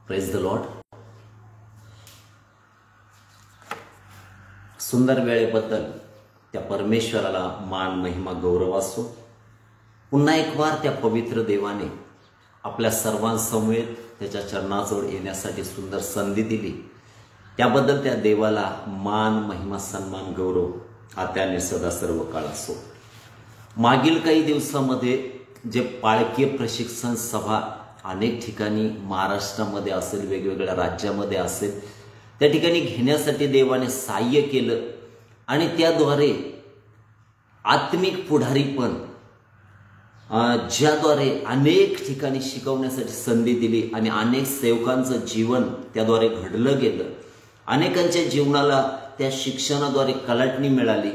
Praise the Lord. सुंदर वेळेबद्दल त्या परमेश्वराला मान, महिमा, गौरव असो. पुन्हा एक वार त्या पवित्र देवाने आपल्या सर्वांसमवेत त्याच्या चरणाजवळ येण्यासाठी सुंदर संधी दिली. त्याबद्दल त्या देवाला मान, महिमा, सन्मान, गौरव हा त्याने सदा सर्व काळ असो. मागील काही दिवसामध्ये जे पाळकीय प्रशिक्षण सभा अनेक ठिकाणी महाराष्ट्रामध्ये असेल, वेगवेगळ्या राज्यामध्ये असेल, त्या ठिकाणी घेण्यासाठी देवाने सहाय्य केलं आणि त्याद्वारे आत्मिक पुढारीपण ज्याद्वारे अनेक ठिकाणी शिकवण्यासाठी संधी दिली आणि अनेक सेवकांचं जीवन त्याद्वारे घडलं गेलं. अनेकांच्या जीवनाला त्या शिक्षणाद्वारे कलाटणी मिळाली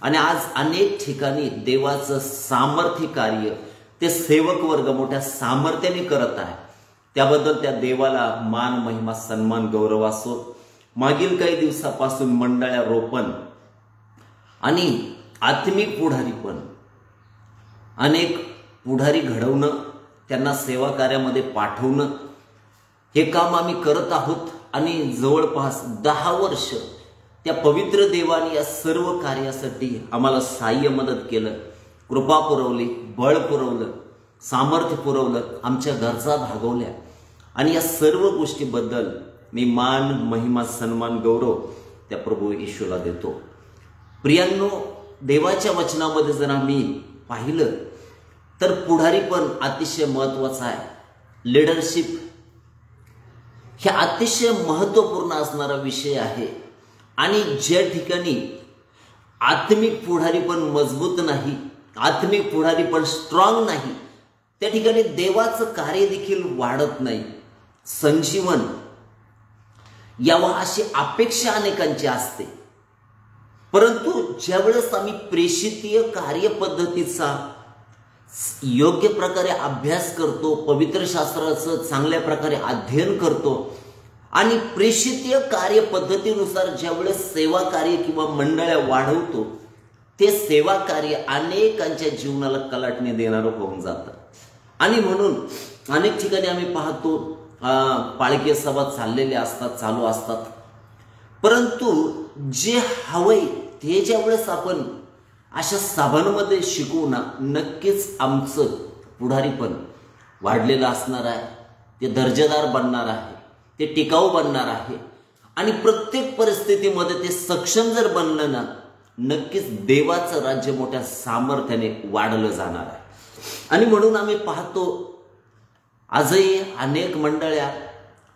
आणि आज अनेक ठिकाणी देवाचं सामर्थ्य कार्य ते सेवक वर्ग मोठ्या सामर्थ्याने करत आहे. त्याबद्दल त्या देवाला मान, महिमा, सन्मान, गौरव असो. मागील काही दिवसापासून मंडळ्या रोपण आणि आत्मिक पुढारीपण, अनेक पुढारी घडवणं, त्यांना सेवा कार्यामध्ये पाठवणं, हे काम आम्ही करत आहोत आणि जवळपास 10 वर्ष त्या पवित्र देवाने या सर्व कार्यासाठी आम्हाला सहाय्य मदत केलं, कृपा पुरवली, बळ पुरवलं, सामर्थ्य पुरवलं, आमच्या गरजा भागवल्या आणि या सर्व गोष्टीबद्दल मी मान, महिमा, सन्मान, गौरव त्या प्रभू येशूला देतो. प्रियांनो, देवाच्या वचनामध्ये जर आम्ही पाहिलं तर पुढारी पण अतिशय महत्वाचा आहे. लीडरशिप हे अतिशय महत्वपूर्ण असणारा विषय आहे आणि ज्या ठिकाणी आत्मिक पुढारी पण मजबूत नाही, आत्मिक पुढारी पण स्ट्रॉंग नाही, त्या ठिकाणी देवाचं कार्य देखील वाढत नाही, संजीवन यावा अशी अपेक्षा अनेकांची असते. परंतु ज्यावेळेस आम्ही प्रेषितीय कार्यपद्धतीचा योग्य प्रकारे अभ्यास करतो, पवित्र शास्त्राचं चांगल्या प्रकारे अध्ययन करतो आणि प्रेषितीय कार्यपद्धतीनुसार ज्यावेळेस सेवा कार्य किंवा मंडळ्या वाढवतो, ते सेवा कार्य अनेकांच्या जीवनाला कलाटणी देणारं होऊन जातं. आणि म्हणून अनेक ठिकाणी आम्ही पाहतो पाळकीय सभा चाललेल्या असतात, चालू असतात, परंतु जे हवंय ते ज्यावेळेस आपण अशा सभांमध्ये शिकवू ना, नक्कीच आमचं पुढारीपण वाढलेलं असणार आहे, ते दर्जेदार बनणार आहे, ते टिकाऊ बनणार आहे आणि प्रत्येक परिस्थितीमध्ये ते सक्षम जर बनलं ना, नक्कीच देवाचं राज्य मोठ्या सामर्थ्याने वाढलं जाणार आहे. आणि म्हणून आम्ही पाहतो आजही अनेक मंडळ्या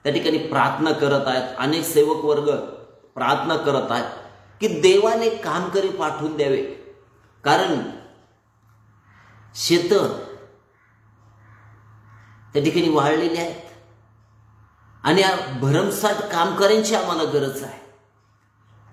त्या ठिकाणी प्रार्थना करत आहेत, अनेक सेवक वर्ग प्रार्थना करत आहेत की देवाने कामकरी पाठवून द्यावे, कारण शेत त्या ठिकाणी वाढलेली आहेत आणि भरमसाठ कामकऱ्यांची आम्हाला गरज आहे.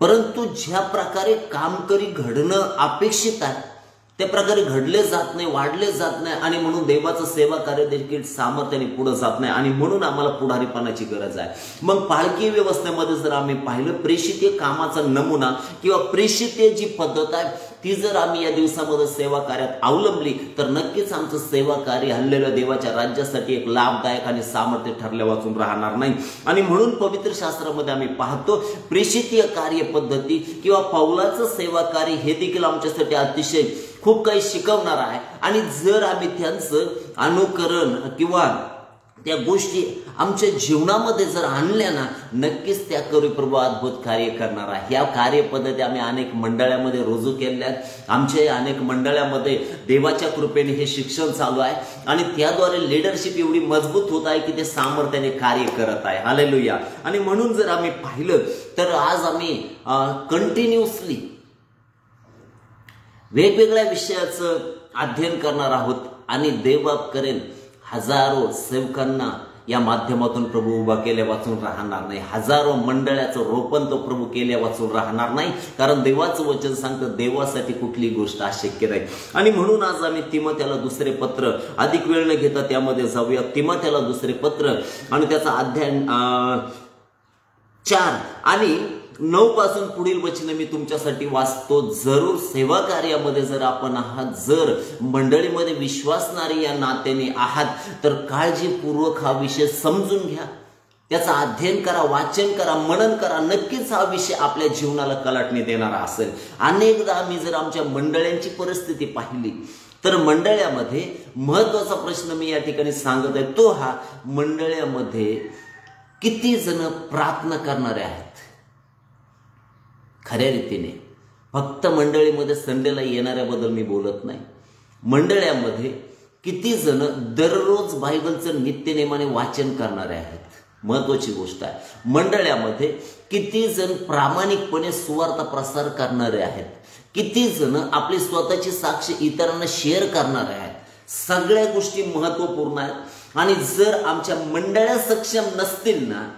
परंतु ज्या प्रकारे कामकरी घडणं अपेक्षित आहे त्या प्रकारे घडले जात नाही, वाढले जात नाही आणि म्हणून देवाचं सेवा कार्य देखील सामर्थ्याने पुढे जात नाही आणि म्हणून आम्हाला पुढारीपणाची गरज आहे. मग पाळकीय व्यवस्थेमध्ये जर आम्ही पाहिलं, प्रेषितीय कामाचा नमुना किंवा प्रेषितीय जी पद्धत आहे ती जर आम्ही या दिवसामध्ये सेवा कार्यात अवलंबली तर नक्कीच आमचं सेवा कार्य हल्लेल्या देवाच्या राज्यासाठी एक लाभदायक आणि सामर्थ्य ठरल्या वाचून राहणार नाही. आणि म्हणून पवित्र शास्त्रामध्ये आम्ही पाहतो प्रेषितीय कार्य पद्धती किंवा पौलाचं सेवा कार्य हे देखील आमच्यासाठी अतिशय खूप काही शिकवणार आहे. आणि जर आम्ही त्यांचं अनुकरण किंवा त्या गोष्टी आमच्या जीवनामध्ये जर आणल्या ना, नक्कीच त्या करू प्रभू अद्भुत कार्य करणार आहे. या कार्यपद्धती आम्ही अनेक मंडळामध्ये रुजू केल्या आहेत. आमच्या अनेक मंडळामध्ये देवाच्या कृपेने हे शिक्षण चालू आहे आणि त्याद्वारे लीडरशिप एवढी मजबूत होत आहे की ते सामर्थ्याने कार्य करत आहे. हालेलुया. आणि म्हणून जर आम्ही पाहिलं तर आज आम्ही कंटिन्युअसली वेगवेगळ्या विषयाचं अध्ययन करणार आहोत आणि देवबाप करेन हजारो सेवकांना या माध्यमातून प्रभू उभा केल्या वाचून राहणार नाही, हजारो मंडळाचं रोपण तो प्रभू केल्या वाचून राहणार नाही, कारण देवाचं वचन सांगतं देवासाठी कुठली गोष्ट अशक्य नाही. आणि म्हणून आज आम्ही तिमोथेला दुसरे पत्र, अधिक वेळ न घेता त्यामध्ये जाऊया. तिमोथेला दुसरे पत्र आणि त्याचा अध्याय 4 आणि 9 पासून पुढील वचन मी तुमच्यासाठी वाचतो. जरूर सेवा कार्यामध्ये जर आपण आहात, जर मंडळीमध्ये विश्वासणारे या नात्याने आहात तर काळजीपूर्वक हा विषय समजून घ्या त्याचा अध्ययन करा, वाचन करा, मनन करा. नक्कीच हा विषय आपल्या जीवनाला कलाटणी देणारा असेल. अनेकदा आम्ही जर आमच्या मंडळांची परिस्थिती पाहिली तर मंडळामध्ये महत्वाचा प्रश्न मी या ठिकाणी सांगत आहे तो हा, मंडळामध्ये किती जण प्रार्थना करणारे आहेत खऱ्या रीतीने. फक्त मंडळीमध्ये संडेला येणाऱ्याबद्दल मी बोलत नाही. मंडळामध्ये किती जण दररोज बायबलचं नित्यनेमाने वाचन करणारे आहेत, महत्वाची गोष्ट आहे. मंडळामध्ये किती जण प्रामाणिकपणे सुवार्थ प्रसार करणारे आहेत, किती जण आपली स्वतःची साक्ष इतरांना शेअर करणारे आहेत. सगळ्या गोष्टी महत्वपूर्ण आहेत. आणि जर आमच्या मंडळा सक्षम नसतील ना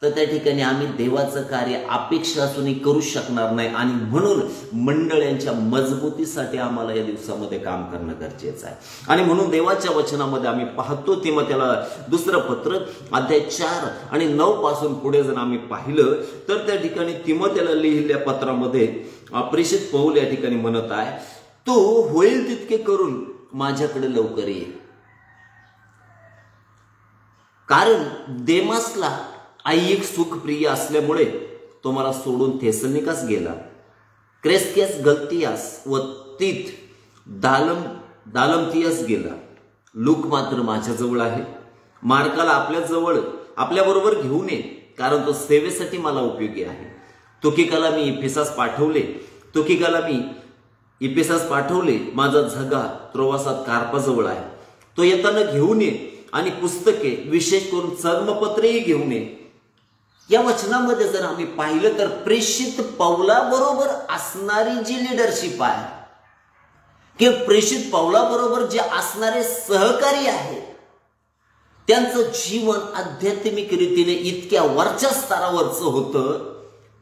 तर त्या ठिकाणी आम्ही देवाचं कार्य अपेक्षा असूनही करू शकणार नाही. आणि म्हणून मंडळांच्या मजबूतीसाठी आम्हाला या दिवसामध्ये काम करणं गरजेचं आहे. आणि म्हणून देवाच्या वचनामध्ये आम्ही पाहतो तिमोथेला दुसरं पत्र अध्याय 4 आणि 9 पासून पुढे जर आम्ही पाहिलं तर त्या ठिकाणी तिमोथेला लिहिलेल्या पत्रामध्ये प्रेषित पौल या ठिकाणी म्हणत आहे, तू होईल तितके करून माझ्याकडे लवकर ये. कारण देमासला ऐहिक सुख प्रिय असल्यामुळे तो मला सोडून थेसलोनिकास गेला. क्रेस्कियास गलतियास व तीत दालमतियास गेला. लूक मात्र माझ्याजवळ आहे. मार्काला आपल्याबरोबर घेऊन ये, कारण तो सेवेसाठी मला उपयोगी आहे. तुकिकाला मी इफेसास पाठवले. माझा झगा त्रोवासात कार्पाजवळ आहे. तो येताना घेऊन ये आणि पुस्तके विशेष करून चर्मपत्रेही घेऊन ये. या वचनामध्ये जर आम्ही पाहिलं तर प्रेषित पौलाबरोबर असणारी जी लिडरशिप आहे किंवा प्रेषित पौलाबरोबर जे असणारे सहकारी आहेत त्यांचं जीवन आध्यात्मिक रीतीने इतक्या वरच्या स्तरावरचं होतं.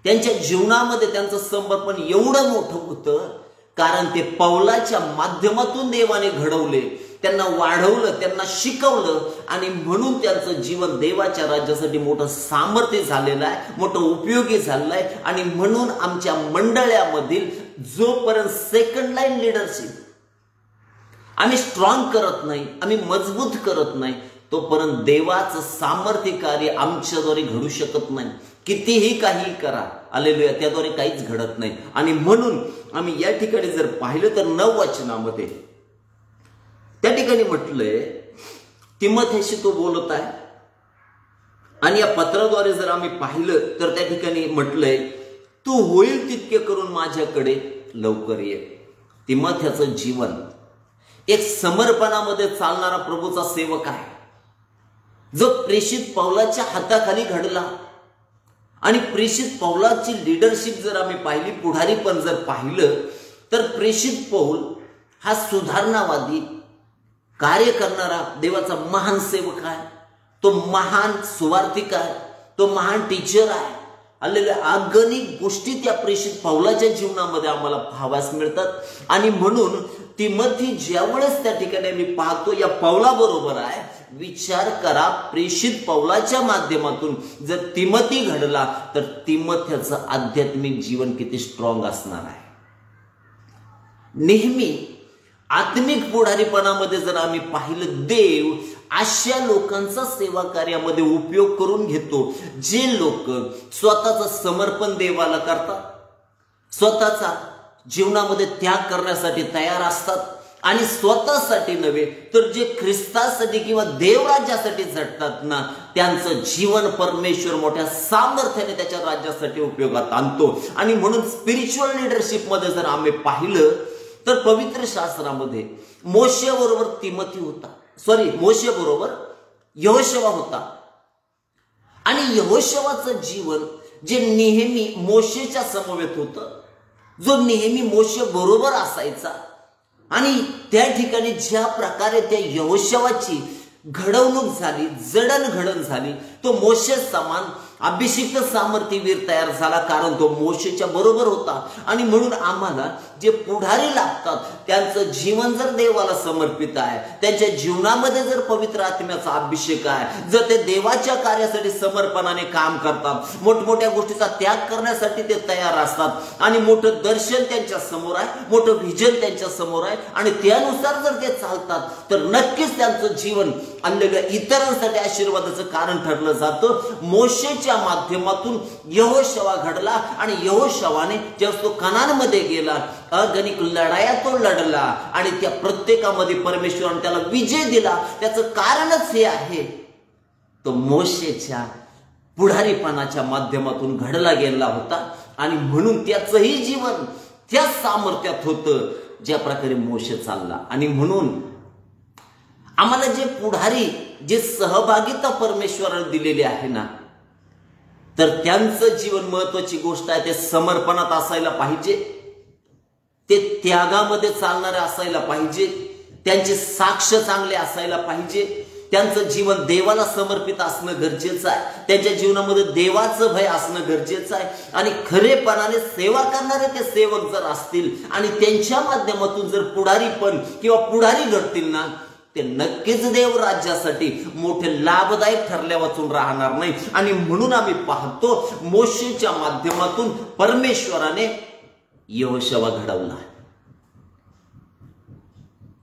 त्यांच्या जीवनामध्ये त्यांचं समर्पण एवढं मोठं होतं कारण ते पौलाच्या माध्यमातून देवाने घडवले, त्यांना वाढवलं, त्यांना शिकवलं. आणि म्हणून त्यांचं जीवन देवाच्या राज्यासाठी मोठं सामर्थ्य झालेलं आहे, मोठं उपयोगी झालेलं आहे. आणि म्हणून आमच्या मंडळामधील जोपर्यंत सेकंड लाईन लिडरशिप आम्ही स्ट्रॉंग करत नाही, आम्ही मजबूत करत नाही, तोपर्यंत देवाचं सामर्थ्य कार्य आमच्याद्वारे घडू शकत नाही. कितीही काही करा, हालेलुया, त्याद्वारे काहीच घडत नाही. आणि म्हणून आम्ही या ठिकाणी जर पाहिलं तर 9 वचनामध्ये त्या ठिकाणी म्हटलंय, तिमोथेशी तो बोलत आहे. आणि या पत्राद्वारे जर आम्ही पाहिलं तर त्या ठिकाणी म्हटलंय, तू होईल तितके करून माझ्याकडे लवकर ये. तिमोथेचं जीवन एक समर्पणामध्ये चालणारा प्रभूचा सेवक आहे, जो प्रेषित पौलाच्या हाताखाली घडला. आणि प्रेषित पौलाची लिडरशिप जर आम्ही पाहिली, पुढारी पण जर पाहिलं तर प्रेषित पौल हा सुधारणावादी कार्य करणारा देवाचा महान सेवक आहे. तो महान सुवार्थिक आहे, तो महान टीचर आहे. अगणित गोष्टी त्या प्रेषित पौलाच्या जीवनामध्ये आम्हाला पाहाव्यास मिळतात. आणि म्हणून तिमोथी ज्यावेळेस त्या ठिकाणी मी पाहतो या पौलाबरोबर आहे, विचार करा, प्रेषित पौलाच्या माध्यमातून जर तिमोथी घडला तर तिमोथेचं आध्यात्मिक जीवन किती स्ट्रॉंग असणार आहे. नेहमी आत्मिक पुढारीपणामध्ये जर आम्ही पाहिलं, देव अशा लोकांचा सेवा कार्यामध्ये उपयोग करून घेतो जे लोक स्वतःचं समर्पण देवाला करतात, स्वतःचा जीवनामध्ये त्याग करण्यासाठी तयार असतात. आणि स्वतःसाठी नव्हे तर जे ख्रिस्तासाठी किंवा देवराज्यासाठी झटतात ना, त्यांचं जीवन परमेश्वर मोठ्या सामर्थ्याने त्याच्या राज्यासाठी उपयोगात आणतो. आणि म्हणून स्पिरिच्युअल लिडरशिप मध्ये जर आम्ही पाहिलं तर पवित्र शास्त्रामध्ये मोशे बरोबर यहोशवा होता. आणि यहोशवाचं जीवन जे नेहमी मोशेच्या समवेत होतं, जो नेहमी मोशे बरोबर असायचा. आणि त्या ठिकाणी ज्या प्रकारे त्या यहोशवाची घडवणूक झाली, जडणघडण झाली, तो मोशे समान अभिषिक्त सामर्थ्यवीर तयार झाला, कारण तो मोशेच्या बरोबर होता. आणि म्हणून आम्हाला जे पुढारी लागतात त्यांचं जीवन जर देवाला समर्पित आहे, त्यांच्या जीवनामध्ये जर पवित्र आत्म्याचा अभिषेक आहे, जर ते देवाच्या कार्यासाठी समर्पणाने काम करतात, मोठमोठ्या गोष्टीचा त्याग करण्यासाठी ते तयार असतात आणि मोठं दर्शन त्यांच्या समोर आहे, मोठं व्हिजन त्यांच्या समोर आहे आणि त्यानुसार जर ते चालतात, तर नक्कीच त्यांचं जीवन अन्य इतरांसाठी आशीर्वादाचं कारण ठरलं जातं. मोशेच्या माध्यमातून यहोशवा घडला आणि यहोशवाने जेव्हा तो कनानमध्ये गेला, अगणित लढाया तो लढला आणि त्या प्रत्येकामध्ये परमेश्वराने त्याला विजय दिला. त्याचं कारणच हे आहे, तो मोशेच्या पुढारीपणाच्या माध्यमातून घडला गेला होता आणि म्हणून त्याचंही जीवन त्या सामर्थ्यात होतं ज्या प्रकारे मोशे चालला. आणि म्हणून आम्हाला जे पुढारी, जे सहभागिता परमेश्वराने दिलेली आहे ना, तर त्यांचं जीवन महत्वाची गोष्ट आहे. ते समर्पणात असायला पाहिजे, ते त्यागामध्ये चालणारे असायला पाहिजे, त्यांचे साक्ष चांगले असायला पाहिजे, त्यांचं जीवन देवाला समर्पित असणं गरजेचं आहे, त्यांच्या जीवनामध्ये देवाचं भय असणं गरजेचं आहे. आणि खरेपणाने सेवा करणारे ते सेवक जर असतील आणि त्यांच्या माध्यमातून जर पुढारीपण किंवा पुढारी घडतील ना, ते नक्कीच देव राज्यासाठी मोठे लाभदायक ठरल्या वाचून राहणार नाही. आणि म्हणून आम्ही पाहतो मोशेच्या माध्यमातून परमेश्वराने यहोशवा घडवला.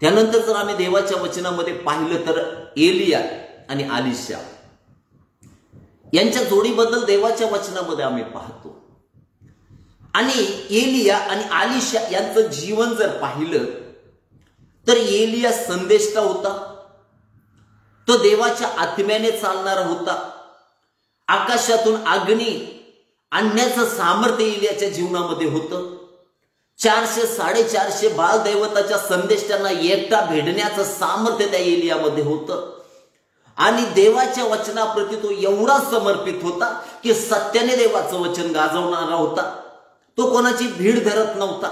त्यानंतर जर आम्ही देवाच्या वचनामध्ये पाहिलं तर एलिया आणि आलिशा यांच्या जोडीबद्दल देवाच्या वचनामध्ये आम्ही पाहतो. आणि एलिया आणि आलिशा यांचं जीवन जर पाहिलं तर एलिया संदेष्टा होता, तो देवाच्या आत्म्याने चालणारा होता. आकाशातून अग्नी आणण्याचं सामर्थ्य एलियाच्या जीवनामध्ये होतं. 400-450 बाल दैवताच्या संदेष्टांना एकटा भेडण्याचं सामर्थ्य त्या एलियामध्ये होतं. आणि देवाच्या वचनाप्रती तो एवढा समर्पित होता की सत्याने देवाचं वचन गाजवणारा होता. तो कोणाची भीड धरत नव्हता.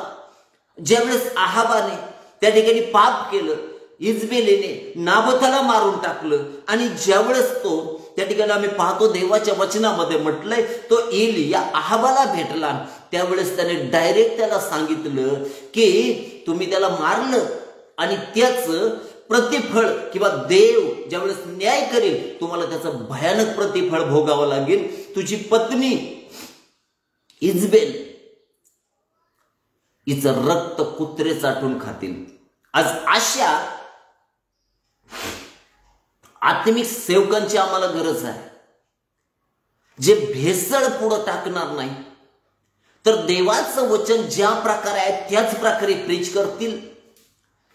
ज्यावेळेस आहाबाने त्या ठिकाणी पाप केलं, इजबेलीने नाबोथाला मारून टाकलं आणि ज्यावेळेस तो त्या ठिकाणी आम्ही पाहतो देवाच्या वचनामध्ये म्हटलंय तो एलिया आहाबाला भेटला, त्यावेळेस त्याने डायरेक्ट त्याला सांगितलं की तुम्ही त्याला मारलं आणि त्याचं प्रतिफळ किंवा देव ज्यावेळेस न्याय करेल तुम्हाला त्याचं भयानक प्रतिफळ भोगावं लागेल. तुझी पत्नी इजबेल हिचं रक्त कुत्रे चाटून खातील. आज अशा आत्मिक सेवकांची आम्हाला गरज आहे, जे भेसळ पुढे टाकणार नाही, तर देवाचं वचन ज्या प्रकारे आहे त्याच प्रकारे प्रीच करतील.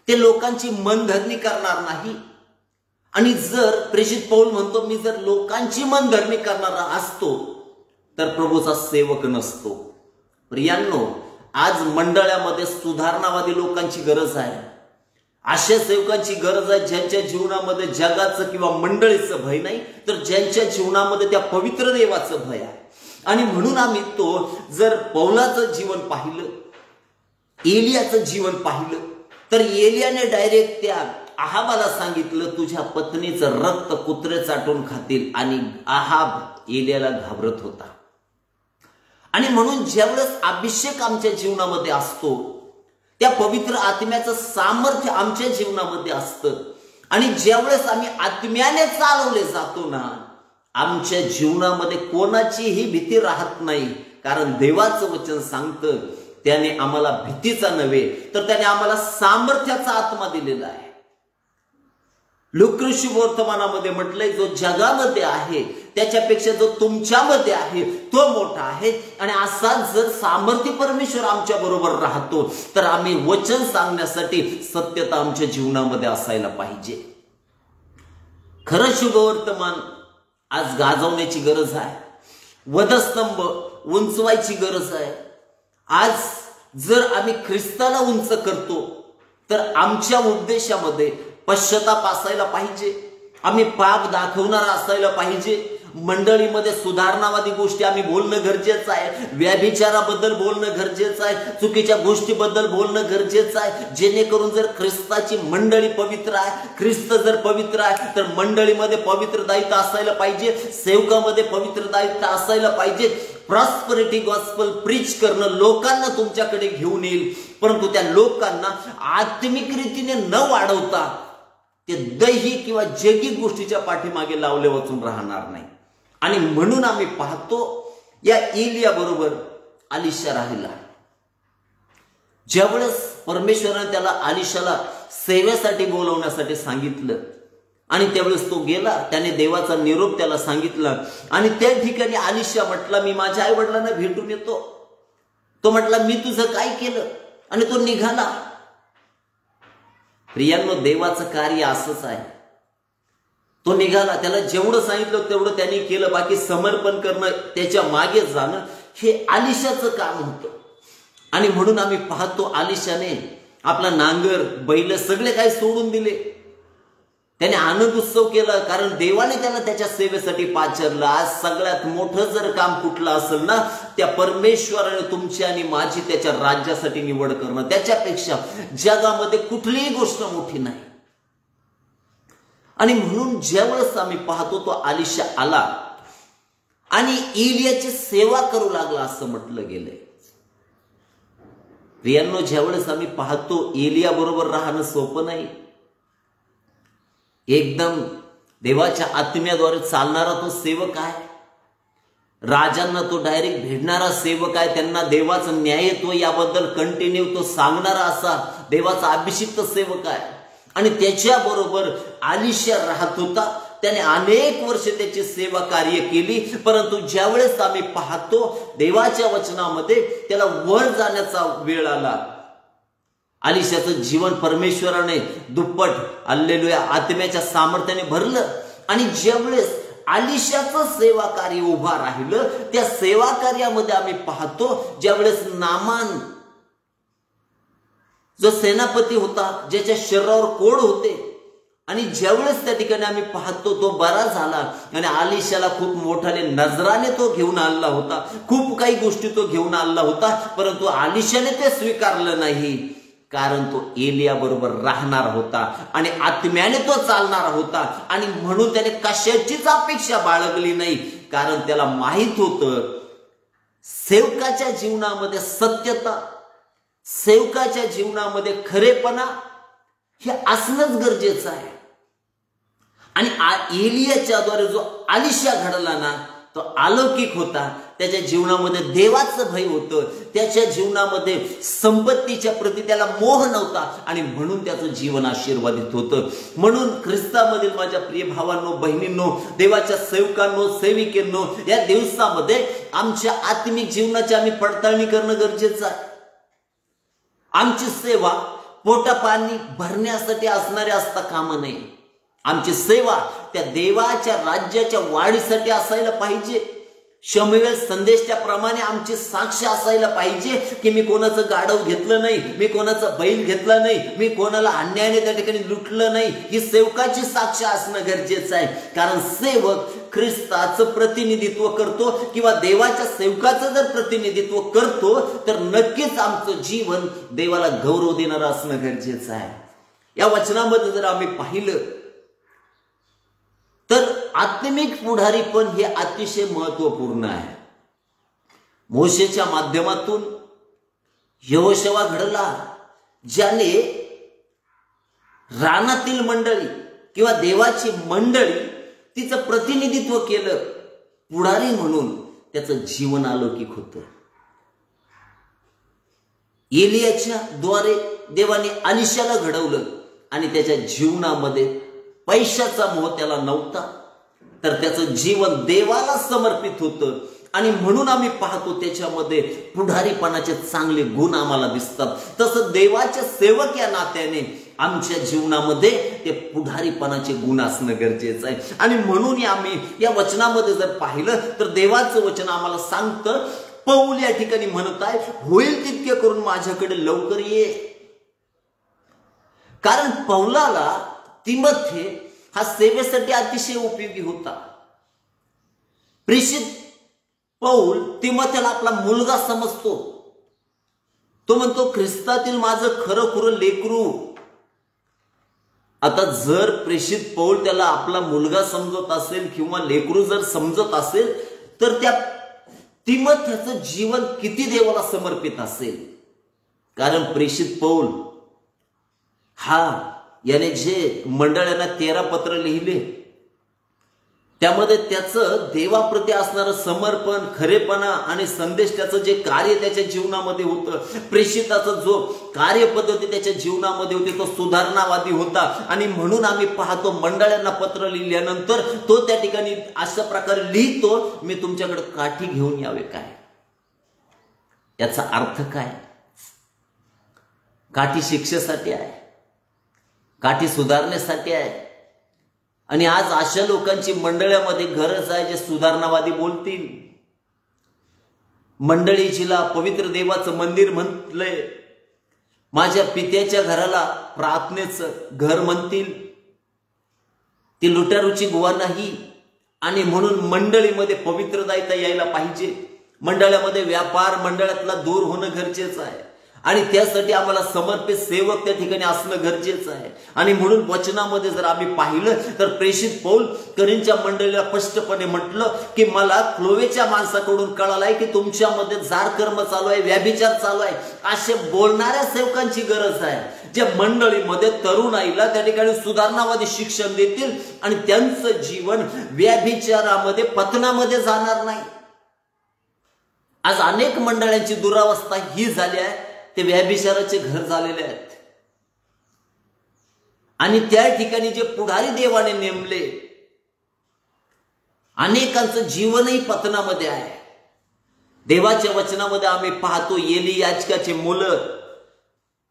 ते लोकांची मनधरणी करणार नाही. आणि जर प्रेषित पौल म्हणतो मी जर लोकांची मनधरणी करणारा असतो तर प्रभूचा सेवक नसतो. प्रियांनो, आज मंडळामध्ये सुधारणावादी लोकांची गरज आहे. अशा सेवकांची गरज आहे ज्यांच्या जीवनामध्ये जगाचं किंवा मंडळीचं भय नाही, तर ज्यांच्या जीवनामध्ये त्या पवित्र देवाचं भय आहे. आणि म्हणून आम्ही तो जर पौलाचं जीवन पाहिलं, एलियाचं जीवन पाहिलं, तर एलियाने डायरेक्ट त्या आहाबाला सांगितलं तुझ्या पत्नीचं रक्त कुत्रे चाटून खातील. आणि आहाब एलियाला घाबरत होता. आणि म्हणून ज्यावेळेस अभिषेक आमच्या जीवनामध्ये असतो, त्या पवित्र आत्म्याचं सामर्थ्य आमच्या जीवनामध्ये असतं आणि ज्यावेळेस आम्ही आत्म्याने चालवले जातो ना, आमच्या जीवनामध्ये कोणाचीही भीती राहत नाही. कारण देवाचं वचन सांगतं त्याने आम्हाला भीतीचा नव्हे तर त्याने आम्हाला सामर्थ्याचा आत्मा दिलेला आहे. लूका वर्तमानामध्ये म्हटलंय जो जगामध्ये आहे त्याच्यापेक्षा जो तुमच्यामध्ये आहे तो मोठा आहे. आणि असाच जर सामर्थ्य परमेश्वर आमच्या बरोबर राहतो तर आम्ही वचन सांगण्यासाठी सत्यता आमच्या जीवनामध्ये असायला पाहिजे. खरं शुभवर्तमान आज गाजवण्याची गरज आहे. वधस्तंभ उंचवायची गरज आहे. आज जर आम्ही ख्रिस्ताला उंच करतो तर आमच्या उद्देशामध्ये पश्चाताप असायला पाहिजे. आम्ही पाप दाखवणारा असायला पाहिजे. मंडळीमध्ये सुधारणावादी गोष्टी आम्ही बोलणं गरजेचं आहे, व्यभिचाराबद्दल बोलणं गरजेचं आहे, चुकीच्या गोष्टीबद्दल बोलणं गरजेचं आहे, जेणेकरून जर ख्रिस्ताची मंडळी पवित्र आहे, ख्रिस्त जर पवित्र आहे तर मंडळीमध्ये पवित्रदायित्व असायला पाहिजे, सेवकामध्ये पवित्रदायित्व असायला पाहिजे. प्रॉस्परिटी गॉस्पल प्रीच करणं लोकांना तुमच्याकडे घेऊन येईल, परंतु त्या लोकांना आत्मिक रीतीने न वाढवता ते दैही किंवा जैगिक गोष्टीच्या पाठीमागे लावले वाचून राहणार नाही. आणि म्हणून आम्ही पाहतो या एलिया बरोबर अलिशा राहिला. ज्यावेळेस परमेश्वराने त्याला अलिशाला सेवेसाठी बोलवण्यासाठी सांगितलं आणि त्यावेळेस तो गेला, त्याने देवाचा निरोप त्याला सांगितला आणि त्या ठिकाणी अलिशा म्हटला, मी माझ्या आई वडिलांना भेटून येतो. तो म्हटला, मी तुझं काय केलं? आणि तो निघाला. प्रियांनो, देवाचं कार्य असंच आहे. तो निघाला, त्याला जेवढं सांगितलं तेवढं त्यांनी केलं. बाकी समर्पण करणं, त्याच्या मागे जाणं हे अलिशाचं काम होतं. आणि म्हणून आम्ही पाहतो अलिशाने आपला नांगर, बैल सगळे काही सोडून दिले. त्याने आनंद उत्सव केला, कारण देवाने त्याला त्याच्या सेवेसाठी पाचारलं. आज सगळ्यात मोठं जर काम कुठलं असेल ना, त्या परमेश्वराने तुमची आणि माझी त्याच्या राज्यासाठी निवड करणं. त्याच्यापेक्षा जगामध्ये कुठलीही गोष्ट मोठी नाही. आणि म्हणून ज्यावेळेस आम्ही पाहतो तो अलिशा आला आणि एलियाची सेवा करू लागला असं म्हटलं गेलंय. प्रियांनो, ज्यावेळेस आम्ही पाहतो एलिया बरोबर राहणं सोपं नाही. एकदम देवाच्या आत्म्याद्वारे चालणारा तो सेवक आहे. राजांना तो डायरेक्ट भेटणारा सेवक आहे. त्यांना देवाचा न्याय येतो याबद्दल कंटिन्यू तो सांगणारा असा देवाचा अभिषिक्त सेवक आहे. आणि त्याच्याबरोबर अलिशा राहत होता. त्याने अनेक वर्ष त्याची सेवा कार्य केली. परंतु ज्यावेळेस आम्ही पाहतो देवाच्या वचनामध्ये त्याला वर जाण्याचा वेळ आला, अलिशाचं जीवन परमेश्वराने दुप्पट हल्लेलुया आत्म्याच्या सामर्थ्याने भरलं. आणि ज्यावेळेस अलिशाचं सेवा कार्य उभा राहिलं, त्या सेवा कार्यामध्ये आम्ही पाहतो ज्यावेळेस नामान जो सेनापती होता, ज्याच्या शरीरावर कोड होते, आणि ज्यावेळेस त्या ठिकाणी आम्ही पाहतो तो बरा झाला आणि अलिशाला खूप मोठाले नजराने तो घेऊन आलेला होता, खूप काही गोष्टी तो घेऊन आलेला होता. परंतु अलिशाने ते स्वीकारलं नाही, कारण तो एलिया बरोबर राहणार होता आणि आत्म्याने तो चालणार होता. आणि म्हणून त्याने कशाचीच अपेक्षा बाळगली नाही, कारण त्याला माहित होतं सेवकाच्या जीवनामध्ये सत्यता, सेवकाच्या जीवनामध्ये खरेपणा हे असणंच गरजेचं आहे. आणि एलियाच्या द्वारे जो अलिशा घडला ना, तो अलौकिक होता. त्याच्या जीवनामध्ये देवाचं भय होतं, त्याच्या जीवनामध्ये संपत्तीच्या प्रती त्याला मोह नव्हता आणि म्हणून त्याचं जीवन आशीर्वादित होतं. म्हणून ख्रिस्तामधील माझ्या प्रिय भावांनो, बहिणींनो, देवाच्या सेवकांनो, सेविकेंनो, या दिवसामध्ये आमच्या आत्मिक जीवनाची आम्ही पडताळणी करणं गरजेचं आहे. आमची सेवा पोटापाणी भरण्यासाठी असणारी असता कामा नये. आमची सेवा त्या देवाच्या राज्याच्या वाढीसाठी असायला पाहिजे. शमूएल संदेशच्या प्रमाणे आमची साक्ष असायला पाहिजे की मी कोणाचं गाढव घेतलं नाही, मी कोणाचा बैल घेतला नाही, मी कोणाला अन्यायाने त्या ठिकाणी लुटलं नाही. ही सेवकाची साक्ष असणं गरजेचं आहे. कारण सेवक ख्रिस्ताचं प्रतिनिधित्व करतो किंवा देवाच्या सेवकाचं जर प्रतिनिधित्व करतो तर नक्कीच आमचं जीवन देवाला गौरव देणारं असणं गरजेचं आहे. या वचनामध्ये जर आम्ही पाहिलं तर आत्मिक पुढारी पण हे अतिशय महत्वपूर्ण आहे. मोशेच्या माध्यमातून यहोशुआ घडला, ज्याने रानातील मंडळी किंवा देवाची मंडळी तिचं प्रतिनिधित्व केलं. पुढारी म्हणून त्याचं जीवन अलौकिक होतं. एलियाच्या द्वारे देवाने अलिशाला घडवलं आणि त्याच्या जीवनामध्ये पैशाचा मोह त्याला नव्हता, तर त्याचं जीवन देवाला समर्पित होतं. आणि म्हणून आम्ही पाहतो त्याच्यामध्ये पुढारीपणाचे चांगले गुण आम्हाला दिसतात. तसं देवाचे सेवक या नात्याने आमच्या जीवनामध्ये ते पुढारीपणाचे गुण असणं गरजेचं आहे. आणि म्हणून आम्ही या वचनामध्ये जर पाहिलं तर देवाचं वचन आम्हाला सांगतं, पौल या ठिकाणी म्हणत आहे, होईल तितके करून माझ्याकडे लवकर ये. कारण पौलाला तिमोथे हा सेवेसाठी अतिशय उपयोगी होता. प्रेषित पौल तिमोथेला आपला मुलगा समजतो. तो म्हणतो ख्रिस्तातील माझं खरं लेकरू. आता जर प्रेषित पौल त्याला आपला मुलगा समजत असेल किंवा लेकरू जर समजत असेल तर त्या तिमोथेचं जीवन किती देवाला समर्पित असेल. कारण प्रेषित पौल याने जे मंडळांना 13 पत्र लिहिले त्यामध्ये त्याचं देवाप्रती असणारं समर्पण, खरेपणा आणि संदेश, त्याचं जे कार्य त्याच्या जीवनामध्ये होतं, प्रेषिताचं जो कार्यपद्धती त्याच्या जीवनामध्ये होती तो सुधारणावादी होता. आणि म्हणून आम्ही पाहतो मंडळांना पत्र लिहिल्यानंतर तो त्या ठिकाणी अशा प्रकारे लिहितो, मी तुमच्याकडे काठी घेऊन यावे काय. याचा अर्थ काय? काठी शिक्षेसाठी आहे, काठी सुधारण्यासाठी आहे. आणि आज अशा लोकांची मंडळामध्ये गरज आहे जे सुधारणावादी बोलतील. मंडळी जिला पवित्र देवाचं मंदिर म्हटलंय, माझ्या पित्याच्या घराला प्रार्थनेचं घर म्हणतील, ती लुटारूची गुवा नाही. आणि म्हणून मंडळीमध्ये पवित्रता यायला पाहिजे. मंडळामध्ये व्यापार मंडळातला दूर होणं गरजेचं आहे आणि त्यासाठी आम्हाला समर्पित सेवक त्या ठिकाणी असणं गरजेचं आहे. आणि म्हणून वचनामध्ये जर आम्ही पाहिलं तर प्रेषित पौल करिंथच्या मंडळीला स्पष्टपणे म्हटलं की मला क्लोवेच्या माणसाकडून कळालंय की तुमच्यामध्ये जार कर्म चालू आहे, व्यभिचार चालू आहे. असे बोलणाऱ्या सेवकांची गरज आहे जे मंडळीमध्ये तरुणाईला त्या ठिकाणी सुधारणावादी शिक्षण देतील आणि त्यांचं जीवन व्यभिचारामध्ये, पतनामध्ये जाणार नाही. आज अनेक मंडळांची दुरावस्था ही झाली आहे, ते व्यभिचाराचे घर झालेले आहेत. आणि त्या ठिकाणी जे पुढारी देवाने नेमले, अनेकांचं जीवनही पतनामध्ये आहे. देवाच्या वचनामध्ये आम्ही पाहतो एली याजकाचे मुलं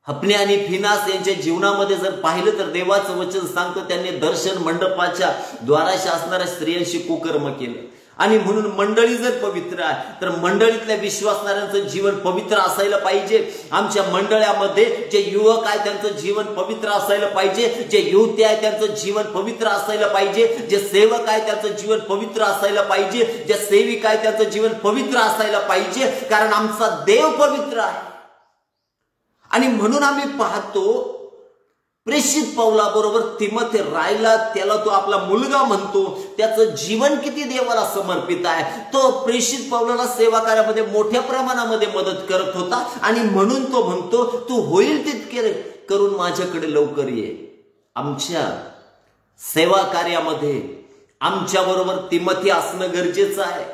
हपने आणि फिनास यांच्या जीवनामध्ये जर पाहिलं तर देवाचं वचन सांगतो त्यांनी दर्शन मंडपाच्या द्वाराशी असणाऱ्या स्त्रियांशी कुकर्म केलं. आणि म्हणून मंडळी जर पवित्र आहे तर मंडळीतल्या विश्वासणाऱ्यांचं जीवन पवित्र असायला पाहिजे. आमच्या मंडळामध्ये जे युवक आहे त्यांचं जीवन पवित्र असायला पाहिजे, जे युवती आहे त्यांचं जीवन पवित्र असायला पाहिजे, जे सेवक आहे त्यांचं जीवन पवित्र असायला पाहिजे, जे सेविक आहे त्यांचं जीवन पवित्र असायला पाहिजे. कारण आमचा देव पवित्र आहे. आणि म्हणून आम्ही पाहतो प्रेषित पौलाबरोबर तिमोथे राहिला, त्याला तो आपला मुलगा म्हणतो. त्याचं जीवन किती देवाला समर्पित आहे. तो प्रेषित पौलाला सेवा कार्यामध्ये मोठ्या प्रमाणामध्ये मदत करत होता आणि म्हणून तो म्हणतो तू होईल तितके करून माझ्याकडे लवकर ये. आमच्या सेवा कार्यामध्ये आमच्या बरोबर तिमोथी असणं गरजेचं आहे,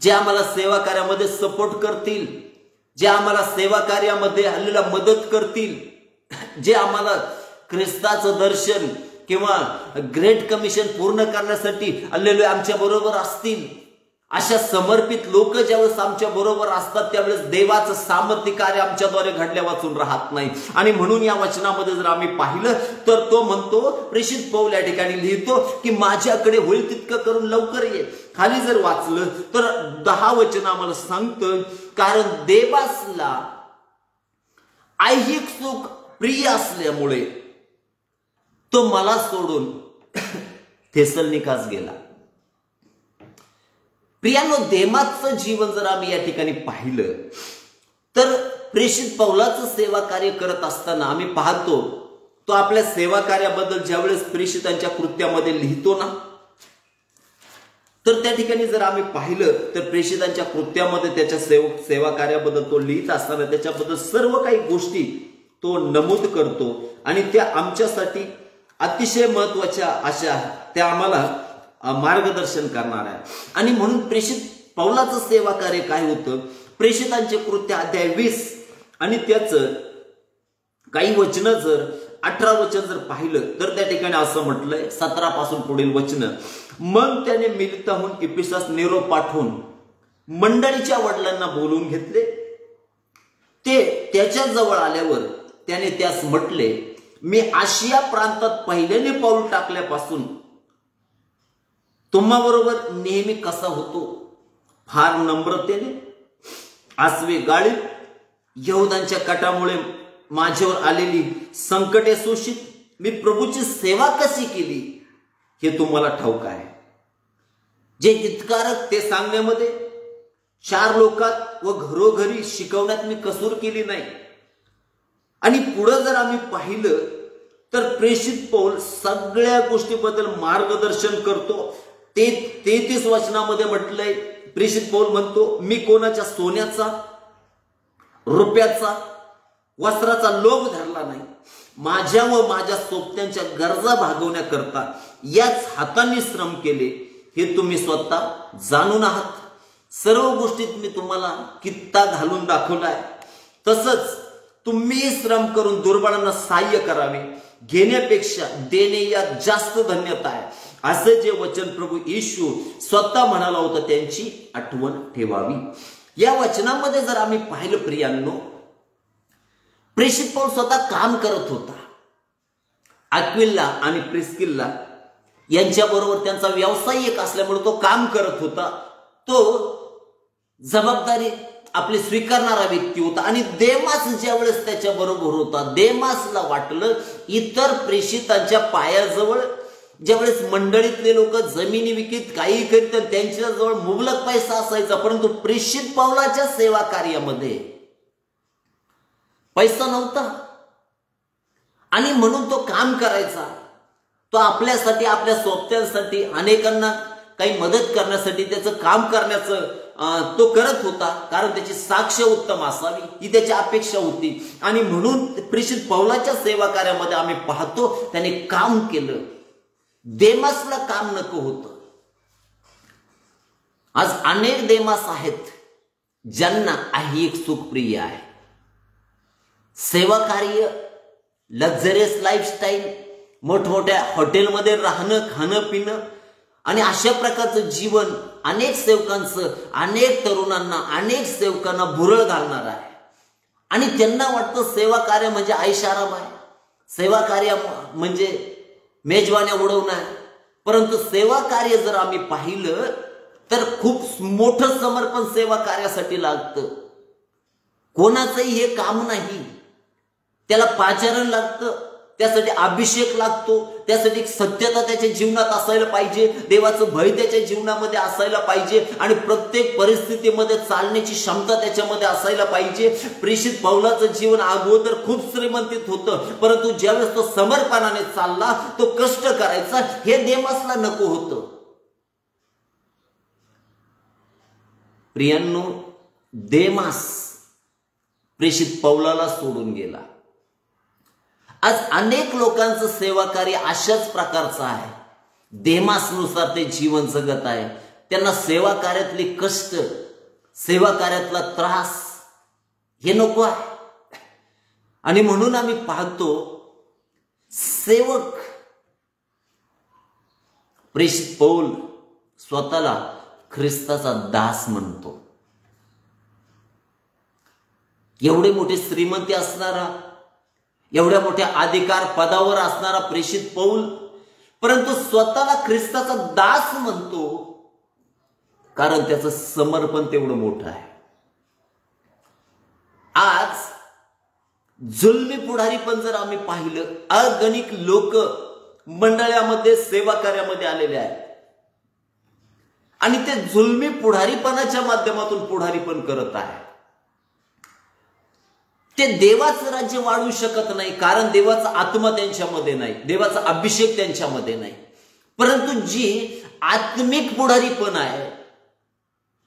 जे आम्हाला सेवा कार्यामध्ये सपोर्ट करतील, जे आम्हाला सेवा कार्यामध्ये हल्लीला मदत करतील, जे आम्हाला ख्रिस्ताचं दर्शन किंवा ग्रेट कमिशन पूर्ण करण्यासाठी हल्लेले आमच्या बरोबर असतील. अशा समर्पित लोक ज्यावेळेस आमच्या बरोबर असतात त्यावेळेस देवाचं सामर्थ्य कार्य आमच्याद्वारे घडल्या वाचून राहत नाही. आणि म्हणून या वचनामध्ये जर आम्ही पाहिलं तर तो म्हणतो, प्रेषित पौल या ठिकाणी लिहितो की माझ्याकडे होईल तितकं करून लवकर ये. खाली जर वाचलं तर 10 वचन आम्हाला सांगतं, कारण देवासला ऐहिक सुख प्रिय असल्यामुळे तो मला सोडून थेसलनिकास गेला. प्रियानो, देमाचं जीवन जर आम्ही या ठिकाणी पाहिलं तर प्रेषित पौलाचं सेवा कार्य करत असताना आम्ही पाहतो तो आपल्या सेवा कार्याबद्दल ज्यावेळेस प्रेषितांच्या कृत्यामध्ये लिहितो ना, तर त्या ठिकाणी जर आम्ही पाहिलं तर प्रेषितांच्या कृत्यामध्ये त्याच्या सेवा कार्याबद्दल तो लिहित असताना त्याच्याबद्दल सर्व काही गोष्टी तो नमूद करतो आणि त्या आमच्यासाठी अतिशय महत्वाच्या अशा त्या आम्हाला मार्गदर्शन करणार आहे. आणि म्हणून प्रेषित पौलाचं सेवा कार्य काय होतं, प्रेषितांचे कृत्य अध्याय 20 आणि त्याचं काही वचन जर 18 वचन जर पाहिलं तर त्या ठिकाणी असं म्हटलंय, 17 पासून पुढील वचन, मग त्याने मिलिताहून इफिसस निरोप पाठवून मंडळीच्या वडिलांना बोलवून घेतले. ते त्याच्या जवळ आल्यावर त्याने त्यास म्हटले, मी आशिया प्रांतात पहिल्याने पाऊल टाकल्यापासून तुम्हा बरोबर नेहमी कसा होतो, फार नम्रतेने, आसवे गाळीत, यहुदांच्या कटामुळे माझ्यावर आलेली संकटे सोशीत, मी प्रभूची सेवा कशी केली हे तुम्हाला ठाऊक आहे. जे हितकारक ते सांगण्यामध्ये, 4 लोकात व घरोघरी शिकवण्यात मी कसूर केली नाही. आणि पुढे जर आम्ही पाहिलं तर प्रेषित पौल सगळ्या गोष्टीबद्दल मार्गदर्शन करतो. 33 वचनामध्ये म्हटलंय, प्रेषित पौल म्हणतो, मी कोणाच्या सोन्याचा, रुपयाचा, वस्त्राचा लोभ धरला नाही. माझ्या व माझ्या सोबत्यांच्या गरजा भागवण्याकरता याच हातांनी श्रम केले, हे तुम्ही स्वतः जाणून आहात. सर्व गोष्टीत मी तुम्हाला कित्ता घालून दाखवलाय. तसंच तुम्ही श्रम करून दुर्बळांना सहाय्य करावे. घेण्यापेक्षा देणे यात जास्त धन्यता आहे, असं जे वचन प्रभू येशू स्वतः म्हणाला होता, त्यांची आठवण ठेवावी. या वचनामध्ये जर आम्ही पाहिलं प्रियांनो, प्रेषित पौल स्वतः काम करत होता. अक्विला आणि प्रिस्किल्ला यांच्याबरोबर त्यांचा व्यवसाय एक असल्यामुळे तो काम करत होता. तो जबाबदारी आपली स्वीकारणारा व्यक्ती होता. आणि देमास ज्यावेळेस त्याच्या बरोबर होता, देमासला वाटलं इतर प्रेषितांच्या पायाजवळ ज्यावेळेस मंडळीतले लोक जमिनी विकत काही करीत त्यांच्याजवळ मुबलक पैसा असायचा, परंतु प्रेषित पौलाच्या सेवा कार्यामध्ये पैसा नव्हता. आणि म्हणून तो काम करायचा. तो आपल्यासाठी, आपल्या सोबत्यांसाठी, अनेकांना काही मदत करण्यासाठी त्याचं काम करण्याचं तो करत होता, कारण त्याची साक्ष उत्तम असावी ही त्याची अपेक्षा होती. आणि म्हणून प्रेषित पौलाच्या सेवा कार्यामध्ये आम्ही पाहतो त्याने काम केलं. देमासला काम नको होतं. आज अनेक देमास आहेत ज्यांना ऐहिक सुखप्रिय आहे, सेवा कार्य, लक्झरियस लाईफस्टाईल, मोठमोठ्या हॉटेलमध्ये राहणं, खाणं पिणं आणि अशा प्रकारचं जीवन अनेक सेवकांचं, अनेक तरुणांना, अनेक सेवकांना भुरळ घालणार आहे. आणि त्यांना वाटतं सेवा कार्य म्हणजे ऐशाराम आहे, सेवा कार्य म्हणजे मेजवान्या उडवणं आहे. परंतु सेवा कार्य जर आम्ही पाहिलं तर खूप मोठं समर्पण सेवा कार्यासाठी लागतं. कोणाचंही हे काम नाही. त्याला पाचारण लागतं, त्यासाठी अभिषेक लागतो, त्यासाठी सत्यता त्याच्या जीवनात असायला पाहिजे, देवाचं भय त्याच्या जीवनामध्ये असायला पाहिजे आणि प्रत्येक परिस्थितीमध्ये चालण्याची क्षमता त्याच्यामध्ये असायला पाहिजे. प्रेषित पौलाचं जीवन अगोदर खूप श्रीमंतीत होतं, परंतु ज्यावेळेस तो समर्पणाने चालला, तो कष्ट करायचा, हे देमासला नको होतं. प्रियांनो, देमास प्रेषित पौलाला सोडून गेला. आज अनेक लोकांचं सेवा कार्य अशाच प्रकारचं आहे. देमासनुसार ते जीवन जगत आहे. त्यांना सेवा कार्यातले कष्ट, सेवा कार्यातला त्रास हे नको आहे. आणि म्हणून आम्ही पाहतो सेवक प्रेषित पौल स्वतःला ख्रिस्ताचा दास म्हणतो. एवढे मोठे श्रीमंती असणारा, एवढ्या मोठ्या अधिकार पदावर असणारा प्रेषित पौल, परंतु स्वतःला ख्रिस्ताचा दास म्हणतो, कारण त्याचं समर्पण तेवढं मोठं आहे. आज जुलमी पुढारी पण जर आम्ही पाहिलं, अगणित लोक मंडळामध्ये सेवा कार्यामध्ये आलेले आहेत आणि ते जुलमी पुढारीपणाच्या माध्यमातून पुढारीपण करत आहे. ते देवाचं राज्य वाढवू शकत नाही, कारण देवाचा आत्मा त्यांच्यामध्ये नाही, देवाचा अभिषेक त्यांच्यामध्ये नाही. परंतु जी आत्मिक पुढारीपण आहे,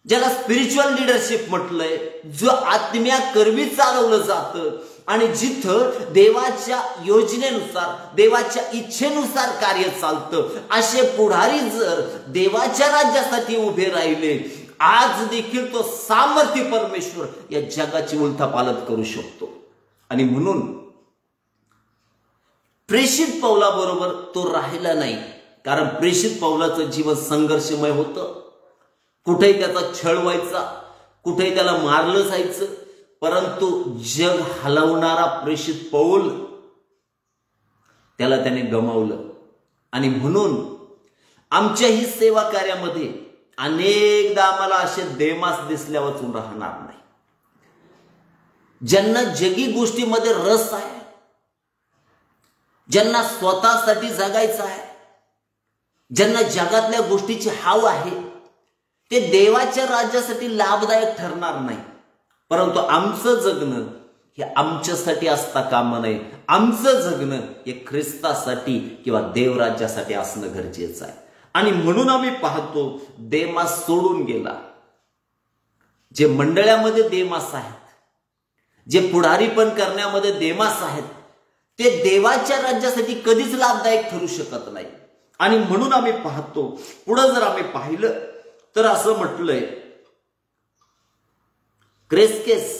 ज्याला स्पिरिच्युअल लिडरशिप म्हटलंय, जो आत्म्या करवी चालवलं जातं आणि जिथं देवाच्या योजनेनुसार, देवाच्या इच्छेनुसार कार्य चालतं, असे पुढारी जर देवाच्या राज्यासाठी उभे राहिले, आज देखील तो सामर्थ्य परमेश्वर या जगाची उलथापालट करू शकतो. आणि म्हणून प्रेषित पौलाबरोबर तो राहिला नाही, कारण प्रेषित पौलाचं जीवन संघर्षमय होतं. कुठेही त्याचा छळ व्हायचा, कुठेही त्याला मारलं जायचं, परंतु जग हलवणारा प्रेषित पौल, त्याला त्याने गमावलं. आणि म्हणून आमच्याही सेवा कार्यामध्ये अनेकदा आम्हाला असे देमास दिसल्या वाचून राहणार नाही, ज्यांना जगी गोष्टीमध्ये रस आहे, ज्यांना स्वतःसाठी जगायचं आहे, ज्यांना जगातल्या गोष्टीची हाव आहे, ते देवाच्या राज्यासाठी लाभदायक ठरणार नाही, परंतु आमचं जगणं हे आमच्यासाठी असता कामा नये. आमचं जगणं हे ख्रिस्तासाठी किंवा देवराज्यासाठी असणं गरजेचं आहे. आणि म्हणून आम्ही पाहतो देमास सोडून गेला. जे मंडळामध्ये देमास आहेत, जे पुढारीपण करण्यामध्ये देमास आहेत, ते देवाच्या राज्यासाठी कधीच लाभदायक ठरू शकत नाही. आणि म्हणून आम्ही पाहतो पुढे जर आम्ही पाहिलं तर असं म्हटलंय, क्रेस्केस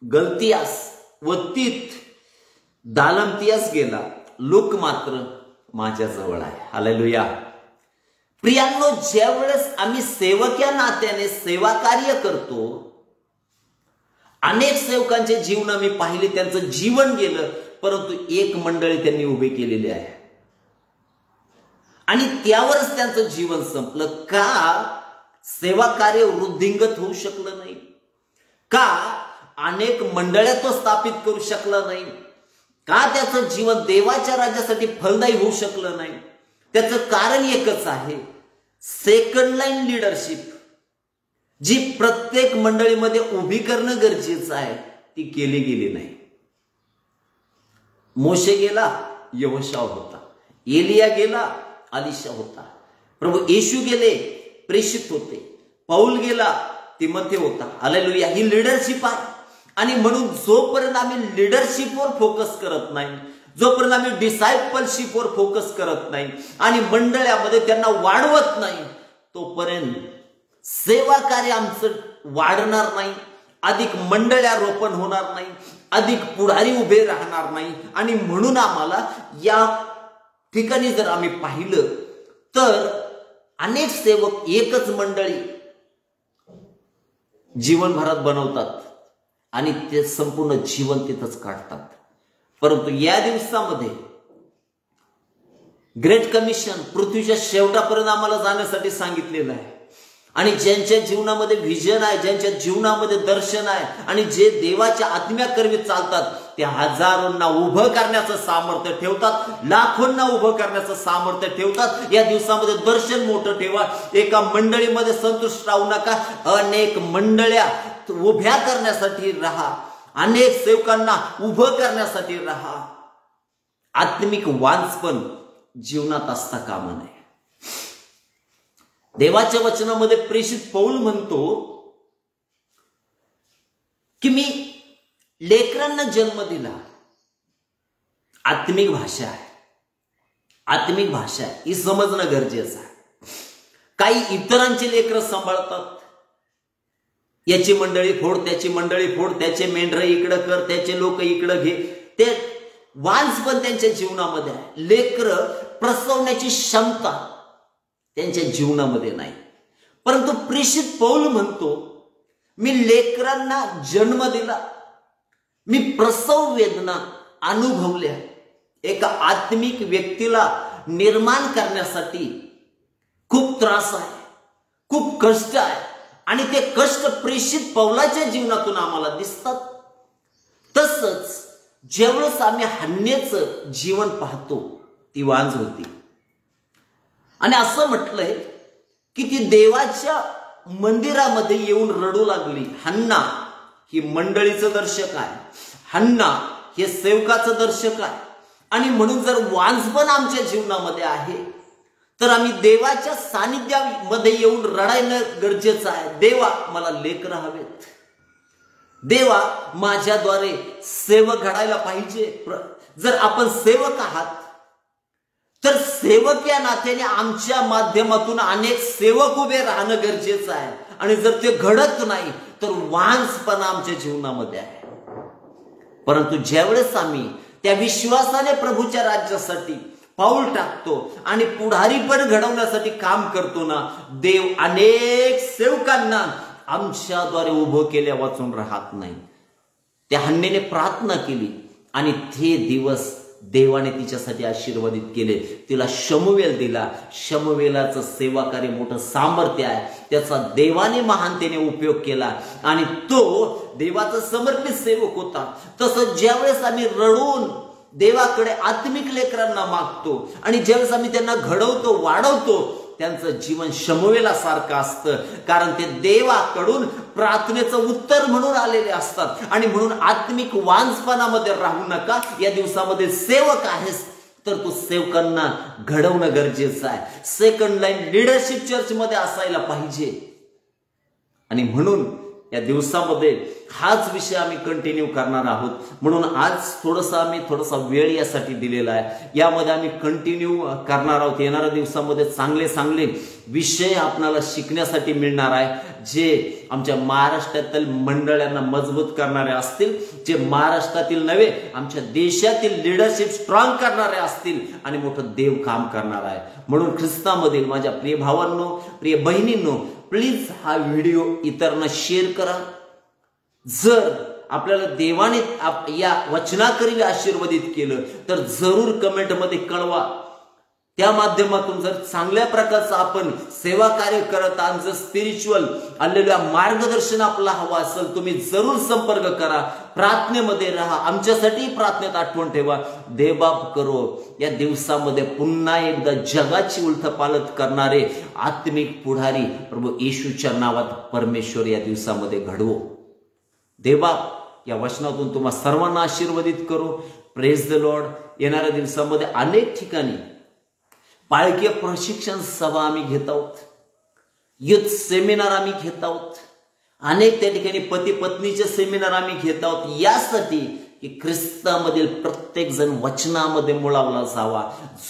गलतियास व तीत दालमतियास गेला, लूक मात्र माझ्या जवळ आहे. हालेलुया. प्रियांनो, ज्या वेळेस आम्ही सेवक या नात्याने सेवा कार्य करतो, अनेक सेवकांचे जीवन आम्ही पाहिले, त्यांचं जीवन गेलं, परंतु एक मंडळी त्यांनी उभी केलेली आहे आणि त्यावरच त्यांचं जीवन संपलं. का? सेवा कार्य वृद्धिंगत होऊ शकलं नाही. का? अनेक मंडळ्या तो स्थापित करू शकला नाही. का? त्याचं जीवन देवाच्या राज्यासाठी फलदायी होऊ शकलं नाही. त्याचं कारण एकच आहे, सेकंड लाईन लीडरशिप जी प्रत्येक मंडळीमध्ये उभी करणं गरजेचं आहे, ती केली गेली नाही. मोशे गेला, यहोशू होता. एलिया गेला, अलिशा होता. प्रभू येशू गेले, प्रेषित होते. पौल गेला, तिमोथेव होता. हालेलुया. ही लीडरशिप आहे. आणि म्हणून जोपर्यंत आम्ही लीडरशिपवर फोकस करत नाही, जोपर्यंत आम्ही डिसायपलशिपवर फोकस करत नाही आणि मंडळामध्ये त्यांना वाढवत नाही, तोपर्यंत सेवा कार्य आमचं वाढणार नाही, अधिक मंडळ्या रोपण होणार नाही, अधिक पुढारी उभे राहणार नाही. आणि म्हणून आम्हाला या ठिकाणी जर आम्ही पाहिलं तर अनेक सेवक एकच मंडळी जीवनभरात बनवतात आणि ते संपूर्ण जीवन तिथंच काढतात. परंतु या दिवसामध्ये ग्रेट कमिशन पृथ्वीच्या शेवटापर्यंत आम्हाला जाण्यासाठी सांगितलेलं आहे. आणि ज्यांच्या जीवनामध्ये व्हिजन आहे, ज्यांच्या जीवनामध्ये दर्शन आहे आणि जे देवाच्या आत्म्याकरवी चालतात, ते हजारोंना उभं करण्याचं सामर्थ्य ठेवतात, लाखोंना उभं करण्याचं सामर्थ्य ठेवतात. या दिवसामध्ये दर्शन मोठं ठेवा. एका मंडळीमध्ये संतुष्ट राहू नका, अनेक मंडळ्या उभ्या करण्यासाठी राहा, अनेक सेवकांना उभं करण्यासाठी राहा. आत्मिक वांछपण जीवनात असता कामा नये. देवाच्या वचनामध्ये प्रेषित पौल म्हणतो की मी लेकरांना जन्म दिला. आत्मिक भाषा आहे, आत्मिक भाषा आहे, ही समजणं गरजेचं आहे. काही इतरांची लेकरं सांभाळतात, याची मंडळी फोड, त्याची मंडळी फोड, त्याचे मेंढर इकडं कर, त्याचे लोक इकडं घे. ते वांछपण त्यांच्या जीवनामध्ये आहे. लेकरं प्रसवण्याची क्षमता त्यांच्या जीवनामध्ये नाही. परंतु प्रेषित पौल म्हणतो मी लेकरांना जन्म दिला, मी प्रसव वेदना अनुभवल्या. एका आत्मिक व्यक्तीला निर्माण करण्यासाठी खूप त्रास आहे, खूप कष्ट आहे आणि ते कष्ट प्रेषित पौलाच्या जीवनातून आम्हाला दिसतात. तसंच ज्यावेळेस आम्ही हन्नेचं जीवन पाहतो, ती वांझ होती आणि असं म्हटलंय की ती देवाच्या मंदिरामध्ये येऊन रडू लागली. हन्ना ही मंडळीचं दर्शक आहे, हन्ना हे सेवकाचं दर्शक आहे. आणि म्हणून जर वांझपण आमच्या जीवनामध्ये आहे तर आम्ही देवाच्या सानिध्यामध्ये येऊन रडायला गरजेचं आहे. देवा मला लेकरं हवेत, देवा माझ्याद्वारे सेवक घडायला पाहिजे. जर आपण सेवक आहात तर सेवक या नात्याने आमच्या माध्यमातून अनेक सेवक उभे राहणं गरजेचं आहे. आणि जर ते घडत नाही तर वांझपणा आमच्या जीवनामध्ये आहे. परंतु ज्यावेळेस आम्ही त्या विश्वासाने प्रभूच्या राज्यासाठी पाऊल टाकतो आणि पुढारीपण घडवण्यासाठी काम करतो ना, देव अनेक सेवकांना आमच्याद्वारे उभं केल्या वाचून राहत नाही. त्या हन्नेने प्रार्थना केली आणि ते दिवस देवाने तिच्यासाठी आशीर्वादित केले. तिला शमूवेल दिला. शमूवेलाचं सेवा कार्य मोठं सामर्थ्य आहे, त्याचा देवाने महानतेने उपयोग केला आणि तो देवाचा समर्पित सेवक होता. तसं ज्यावेळेस आम्ही रडून देवाकडे आत्मिक लेकरांना मागतो आणि ज्यावेळेस आम्ही त्यांना घडवतो, वाढवतो, त्यांचं जीवन शमूएलासारखं असतं, कारण ते देवाकडून प्रार्थनेचं उत्तर म्हणून आलेले असतात. आणि म्हणून आत्मिक वांझपणामध्ये राहू नका. या दिवसामध्ये सेवक आहेस तर तू सेवकांना घडवणं गरजेचं आहे. सेकंड लाईन लीडरशिप चर्चमध्ये असायला पाहिजे. आणि म्हणून या दिवसामध्ये हाच विषय आम्ही कंटिन्यू करणार आहोत. म्हणून आज थोडासा वेळ यासाठी दिलेला आहे. यामध्ये आम्ही कंटिन्यू करणार आहोत. येणाऱ्या दिवसामध्ये चांगले विषय आपल्याला शिकण्यासाठी मिळणार आहे, जे आमच्या महाराष्ट्रातील मंडळांना मजबूत करणारे असतील, जे महाराष्ट्रातील नव्हे आमच्या देशातील लीडरशिप स्ट्रॉंग करणारे असतील आणि मोठं देव काम करणार आहे. म्हणून ख्रिस्तामधील माझ्या प्रिय भावांनो, प्रिय बहिणींनो, प्लीज हा व्हिडिओ इतरांना शेअर करा. जर आपल्याला देवाने या वचनाकरीला आशीर्वादित केलं तर जरूर कमेंटमध्ये कळवा. त्या माध्यमातून जर चांगल्या प्रकारचं आपण सेवा कार्य करत आहात, जर स्पिरिच्युअल आलेल्या मार्गदर्शन आपल्याला हवं असेल, तुम्ही जरूर संपर्क करा. प्रार्थनेमध्ये राहा. आमच्यासाठी प्रार्थनेत आठवण ठेवा. देवबाप करो या दिवसामध्ये पुन्हा एकदा जगाची उलथपालट करणारे आत्मिक पुढारी प्रभू येशूच्या नावात परमेश्वर या दिवसामध्ये घडवो. देवबाप या वचनातून तुम्हा सर्वांना आशीर्वादित करो. Praise the Lord. येणाऱ्या दिवसामध्ये अनेक ठिकाणी बाळकीय प्रशिक्षण सभा आम्ही घेत आहोत, युथ सेमिनार आम्ही घेत आहोत, अनेक त्या ठिकाणी पती पत्नीचे सेमिनार आम्ही घेत आहोत, यासाठी की ख्रिस्तामधील प्रत्येक जण वचनामध्ये मुळावला जावा.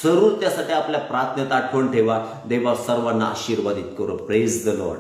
जरूर त्यासाठी आपल्या प्रार्थनेत आठवण ठेवा. देवा सर्वांना आशीर्वादित करो. Praise the Lord.